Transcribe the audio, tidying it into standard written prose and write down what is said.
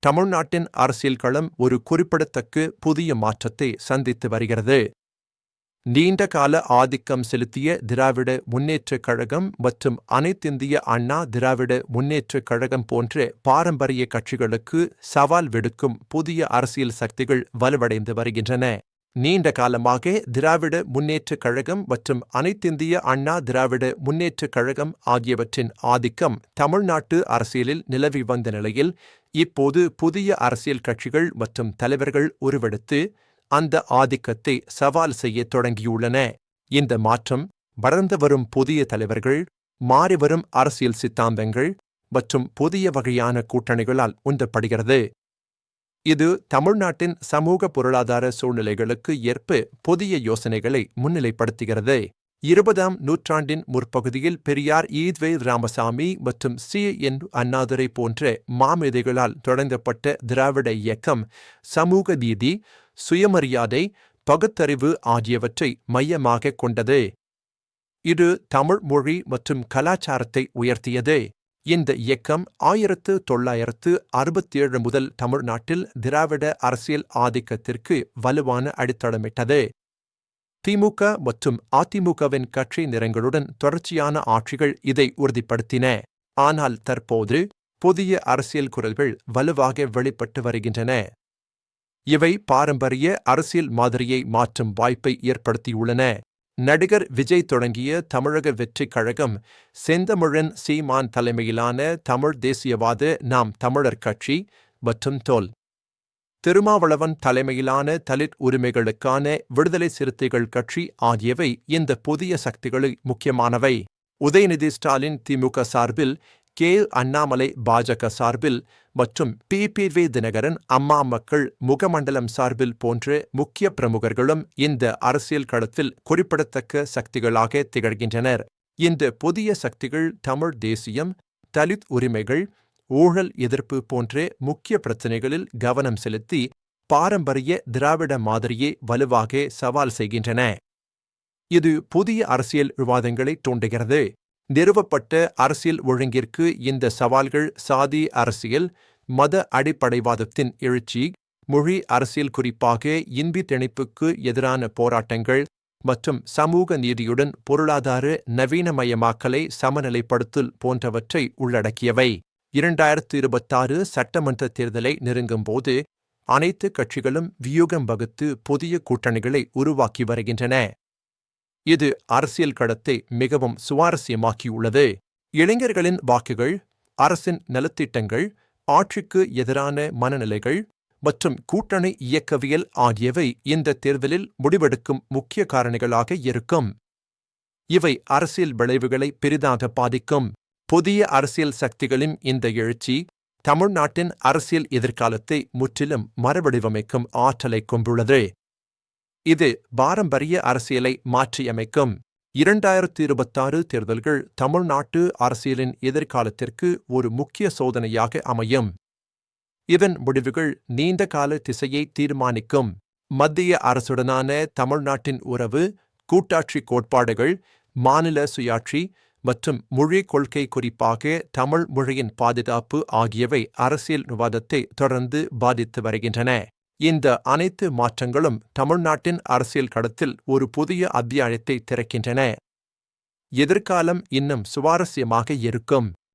தமிழ்நாட்டின் அரசியல் களம் ஒரு குறிப்பிடத்தக்க புதிய மாற்றத்தை சந்தித்து வருகிறது. நீண்டகால ஆதிக்கம் செலுத்திய திராவிட முன்னேற்றக் கழகம் மற்றும் அனைத்திந்திய அண்ணா திராவிட முன்னேற்றக் கழகம் போன்ற பாரம்பரிய கட்சிகளுக்கு சவால் விடுக்கும் புதிய அரசியல் சக்திகள் வலுவடைந்து வருகின்றன. நீண்ட காலமாக திராவிட முன்னேற்றக் கழகம் மற்றும் அனைத்திந்திய அண்ணா திராவிட முன்னேற்றக் கழகம் ஆகியவற்றின் ஆதிக்கம் தமிழ்நாட்டு அரசியலில் நிலவி வந்த நிலையில் இப்போது புதிய அரசியல் கட்சிகள் மற்றும் தலைவர்கள் உருவெடுத்து அந்த ஆதிக்கத்தை சவால் செய்ய தொடங்கியுள்ளன. இந்த மாற்றம் வளர்ந்து வரும் புதிய தலைவர்கள், மாறிவரும் அரசியல் சித்தாந்தங்கள் மற்றும் புதிய வகையான கூட்டணிகளால் உந்தப்படுகிறது. இது தமிழ்நாட்டின் சமூக பொருளாதார சூழ்நிலைகளுக்கு ஏற்ப புதிய யோசனைகளை முன்னிலைப்படுத்துகிறது. 20ஆம் நூற்றாண்டின் முற்பகுதியில் பெரியார் ஈவே ராமசாமி மற்றும் சி.என். அண்ணாதுரை போன்ற மாமேதைகளால் தொடங்கப்பட்ட திராவிட இயக்கம் சமூக நீதி, சுயமரியாதை, பகுத்தறிவு ஆகியவற்றை மையமாகக் கொண்டது. இது தமிழ் மொழி மற்றும் கலாச்சாரத்தை உயர்த்தியது. இந்த இயக்கம் 1967 முதல் தமிழ்நாட்டில் திராவிட அரசியல் ஆதிக்கத்திற்கு வலுவான அடித்தளமிட்டது. திமுக மற்றும் அதிமுகவின் கட்சி நிறங்களுடன் தொடர்ச்சியான ஆட்சிகள் இதை உறுதிப்படுத்தின. ஆனால் தற்போது புதிய அரசியல் குரல்கள் வலுவாக வெளிப்பட்டு வருகின்றன. இவை பாரம்பரிய அரசியல் மாதிரியை மாற்றும் வாய்ப்பை ஏற்படுத்தியுள்ளன. நடிகர் விஜய் தொடங்கிய தமிழக வெற்றிக் கழகம், செந்தமிழன் சீமான் தலைமையிலான தமிழ் தேசியவாத நாம் தமிழர் கட்சி மற்றும் தொல். திருமாவளவன் தலைமையிலான தலித் உரிமைகளுக்கான விடுதலை சிறுத்தைகள் கட்சி ஆகியவை இந்த புதிய சக்திகளில் முக்கியமானவை. உதயநிதி ஸ்டாலின் திமுக சார்பில், கே. அண்ணாமலை பாஜக சார்பில் மற்றும் பி.வி. தினகரன் அம்மா மக்கள் முகமண்டலம் சார்பில் போன்ற முக்கிய பிரமுகர்களும் இந்த அரசியல் களத்தில் குறிப்பிடத்தக்க சக்திகளாக திகழ்கின்றனர். இந்த புதிய சக்திகள் தமிழ் தேசியம், தலித் உரிமைகள், ஊழல் எதிர்ப்பு போன்ற முக்கிய பிரச்சினைகளில் கவனம் செலுத்தி பாரம்பரிய திராவிட மாதிரியை வலுவாக சவால் செய்கின்றன. இது புதிய அரசியல் விவாதங்களை தூண்டுகிறது. நிறுவப்பட்ட அரசியல் ஒழுங்கிற்கு இந்த சவால்கள் சாதி அரசியல், மத அடிப்படைவாதத்தின் எழுச்சி, மொழி அரசியல் குறிப்பாக இந்தி திணிப்புக்கு எதிரான போராட்டங்கள் மற்றும் சமூக நீதியுடன் பொருளாதார நவீனமயமாக்கலை சமநிலைப்படுத்தல் போன்றவற்றை உள்ளடக்கியவை. 2026 சட்டமன்ற தேர்தலை நெருங்கும்போது அனைத்து கட்சிகளும் வியூகம் வகுத்து புதிய கூட்டணிகளை உருவாக்கி வருகின்றன. இது அரசியல் களத்தை மிகவும் சுவாரஸ்யமாக்கியுள்ளது. இளைஞர்களின் வாக்குகள், அரசின் நலத்திட்டங்கள், ஆட்சிக்கு எதிரான மனநிலைகள் மற்றும் கூட்டணி இயக்கவியல் ஆகியவை இந்த தேர்தலில் முடிவெடுக்கும் முக்கிய காரணிகளாக இருக்கும். இவை அரசியல் விளைவுகளை பெரிதாக பாதிக்கும். புதிய அரசியல் சக்திகளின் இந்த எழுச்சி தமிழ்நாட்டின் அரசியல் எதிர்காலத்தை முற்றிலும் மறுவடிவமைக்கும் ஆற்றலை கொண்டுள்ளது. இது பாரம்பரிய அரசியலை மாற்றியமைக்கும். 2026 தேர்தல்கள் தமிழ்நாட்டு அரசியலின் எதிர்காலத்திற்கு ஒரு முக்கிய சோதனையாக அமையும். இதன் முடிவுகள் நீண்டகால திசையை தீர்மானிக்கும். மத்திய அரசுடனான தமிழ்நாட்டின் உறவு, கூட்டாட்சி கோட்பாடுகள், மாநில சுயாட்சி மற்றும் மொழி கொள்கை குறிப்பாக தமிழ் மொழியின் பாதுகாப்பு ஆகியவை அரசியல் விவாதத்தை தொடர்ந்து பாதித்து வருகின்றன. இந்த அனைத்து மாற்றங்களும் தமிழ்நாட்டின் அரசியல் களத்தில் ஒரு புதிய அத்தியாயத்தை திறக்கின்றன. எதிர்காலம் இன்னும் சுவாரஸ்யமாக இருக்கும்.